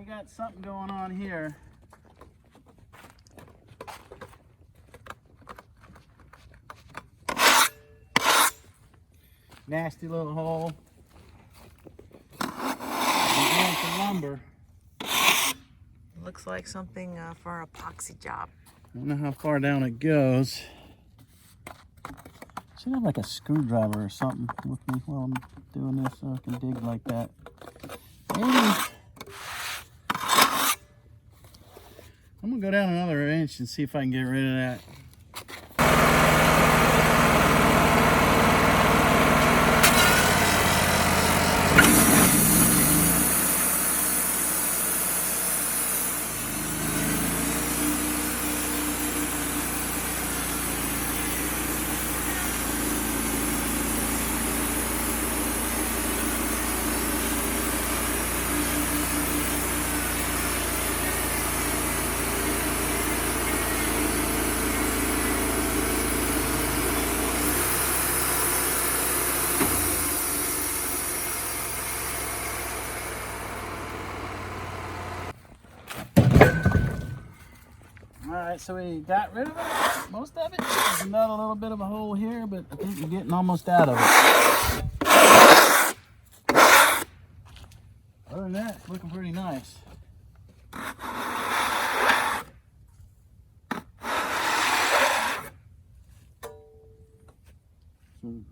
you got something going on here. Nasty little hole. Again for lumber. Looks like something for an epoxy job. I don't know how far down it goes. Should have like a screwdriver or something with me while I'm doing this so I can dig like that. Maybe. I'm gonna go down another inch and see if I can get rid of that. Alright, so we got rid of it, most of it. There's another little bit of a hole here, but I think we're getting almost out of it. Other than that, it's looking pretty nice.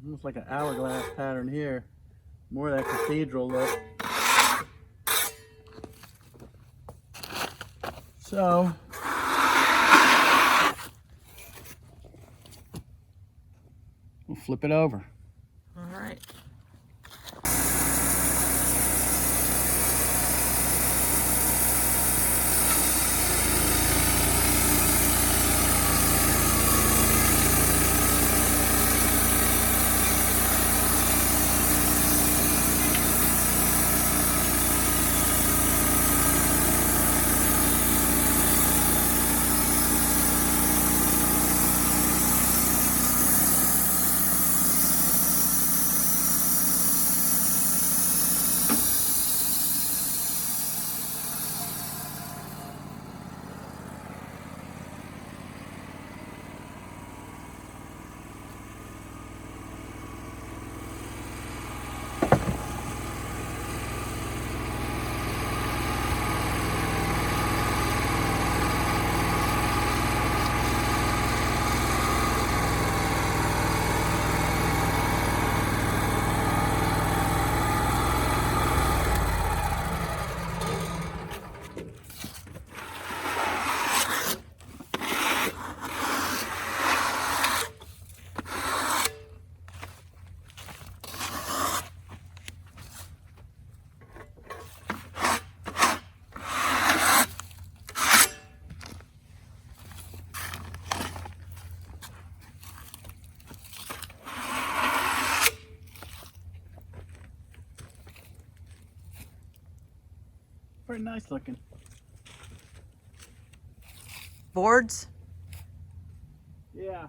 Looks like an hourglass pattern here. More of that cathedral look. So, we'll flip it over. All right. Pretty nice looking. Boards? Yeah.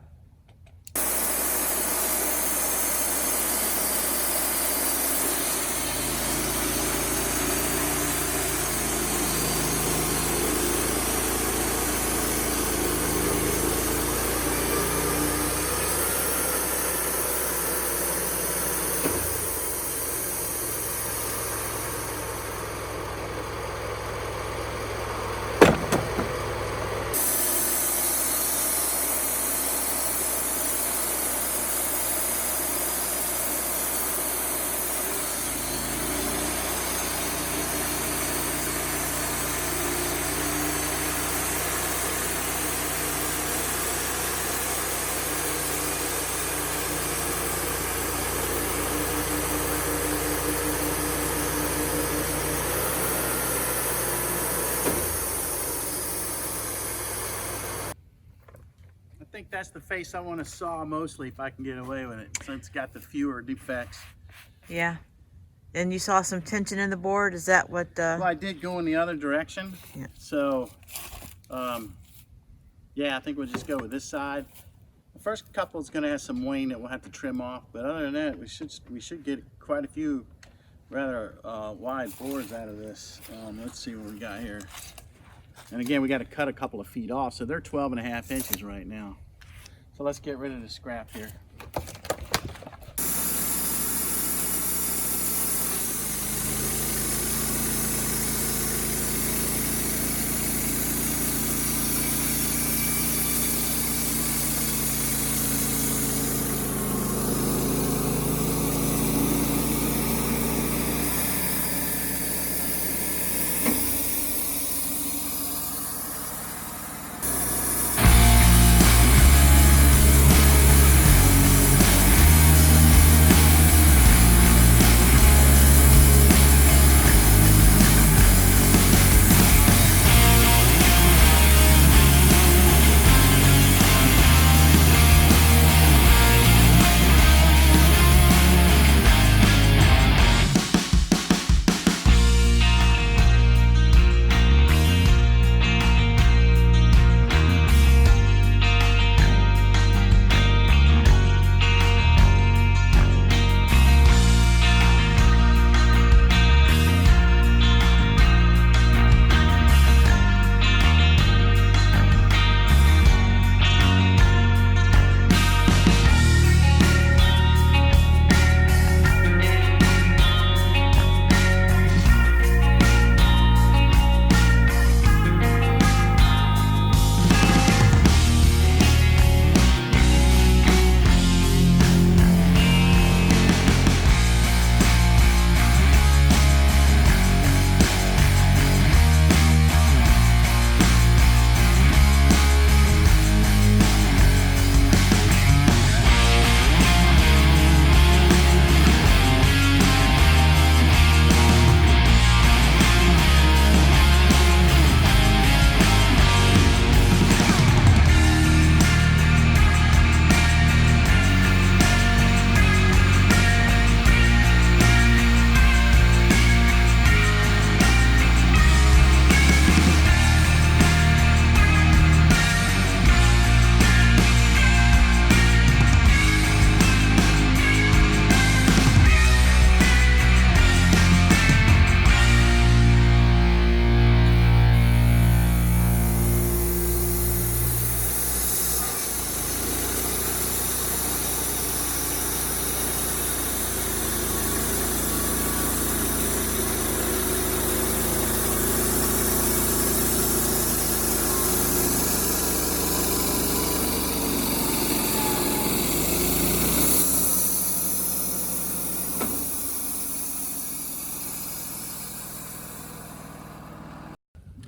I think that's the face I want to saw mostly if I can get away with it, since it's got the fewer defects. Yeah. And you saw some tension in the board. Is that what? Well, I did go in the other direction. Yeah. So, yeah, I think we'll just go with this side. The first couple is going to have some wane that we'll have to trim off, but other than that, we should get quite a few rather wide boards out of this. Let's see what we got here. And again, we got to cut a couple of feet off, so they're 12.5 inches right now. So let's get rid of the scrap here.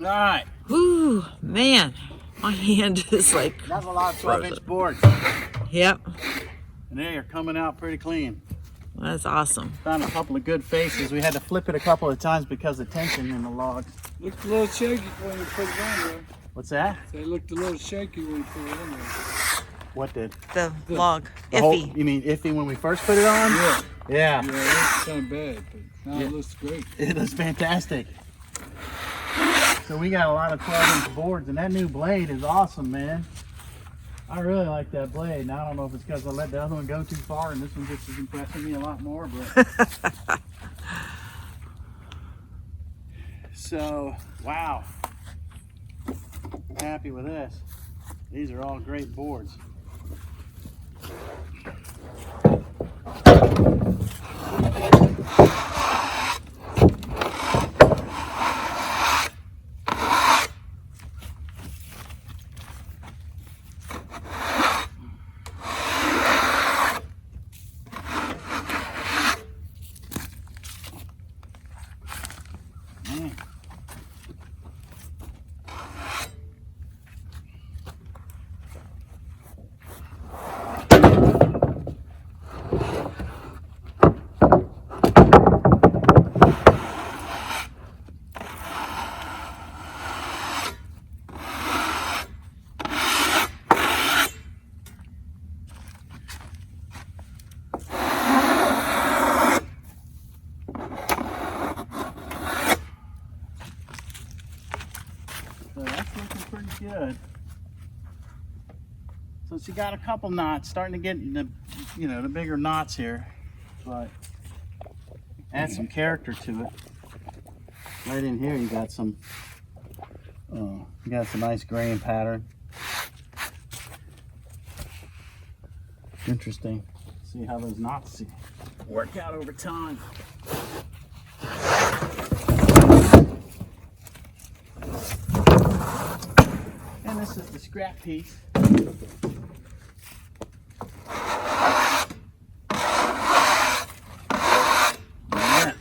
All right. Whew, man, my hand is like That's a lot of 12-inch boards. Yep. And they are coming out pretty clean. That's awesome. Found a couple of good faces. We had to flip it a couple of times because of tension in the logs. Looked a little shaky when you put it on there. What's that? They looked a little shaky when you put it on there. What did? The log. The whole- Iffy. you mean iffy when we first put it on? Yeah. Yeah. Yeah, it looks kind of bad, but now Yeah. it looks great. It looks fantastic. So we got a lot of 12-inch boards, and that new blade is awesome, man. I really like that blade. Now I don't know if it's because I let the other one go too far, and this one just is impressing me a lot more. But so, wow, happy with this. These are all great boards. Man. So that's looking pretty good. So she got a couple knots, starting to get in the, the bigger knots here, but add some character to it. Right in here, you got some nice grain pattern. Interesting. See how those knots work out over time. And this is the scrap piece. Yeah.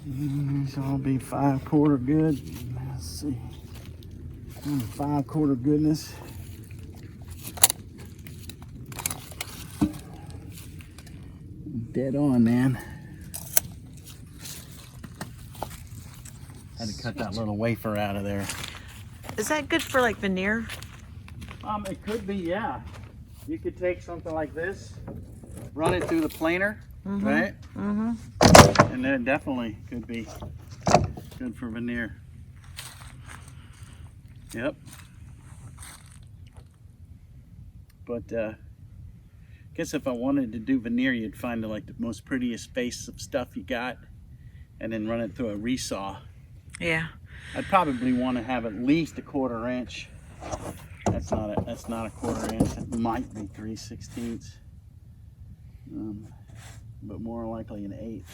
These all be 5/4 good. Let's see. 5/4 goodness. Dead on, man. Had to cut that little wafer out of there. Is that good for like veneer? It could be, yeah. You could take something like this, run it through the planer, right? Mm-hmm. And then it definitely could be good for veneer. Yep. But I guess if I wanted to do veneer, you'd find like the most prettiest face of stuff you got, and then run it through a resaw. Yeah. I'd probably want to have at least 1/4 inch. That's not a 1/4 inch. It might be 3/16, but more likely an 1/8.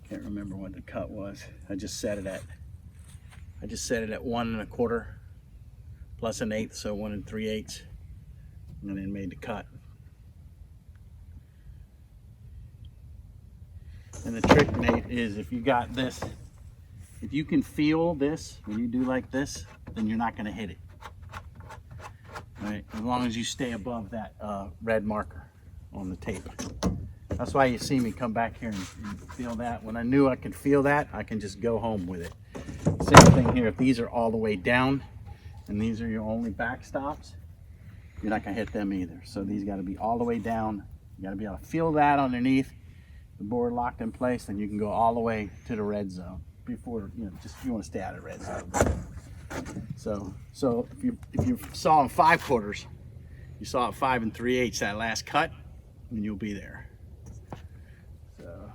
Can't remember what the cut was. I just set it at 1 1/4 plus an 1/8, so 1 3/8, and then made the cut. And the trick, Nate, is if you got this, if you can feel this when you do like this, then you're not going to hit it. Right? As long as you stay above that red marker on the tape. That's why you see me come back here and feel that. When I knew I could feel that, I can just go home with it. Same thing here. If these are all the way down and these are your only backstops, you're not going to hit them either. So these got to be all the way down. You got to be able to feel that underneath the board locked in place, then you can go all the way to the red zone before, just if you want to stay out of red zone. So if you saw in 5/4, you saw at 5 3/8 that last cut, and you'll be there. So.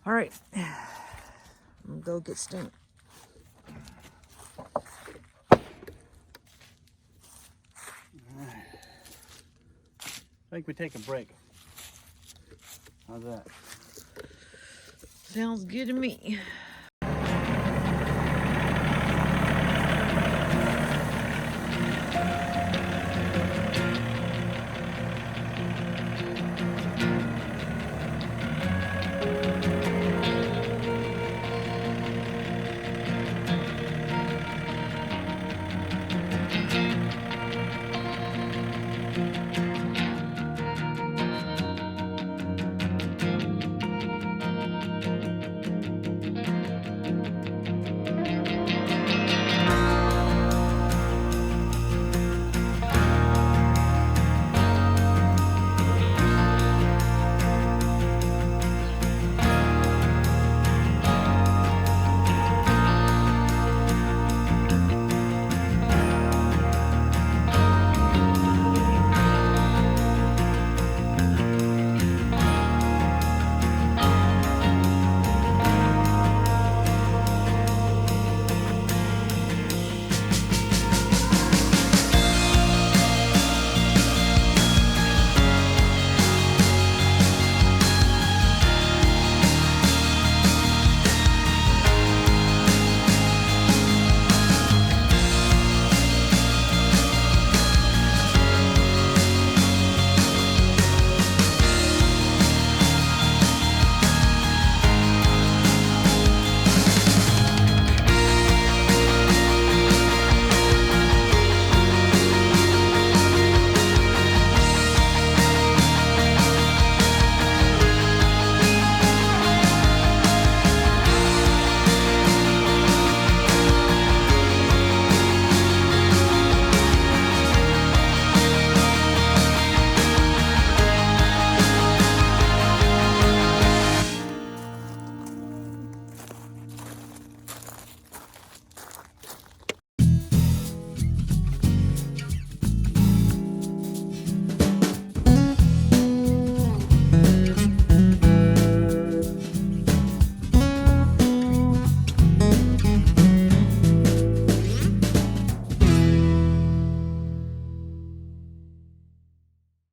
All right. I'm gonna go get Stink. I think we take a break. How's that? Sounds good to me.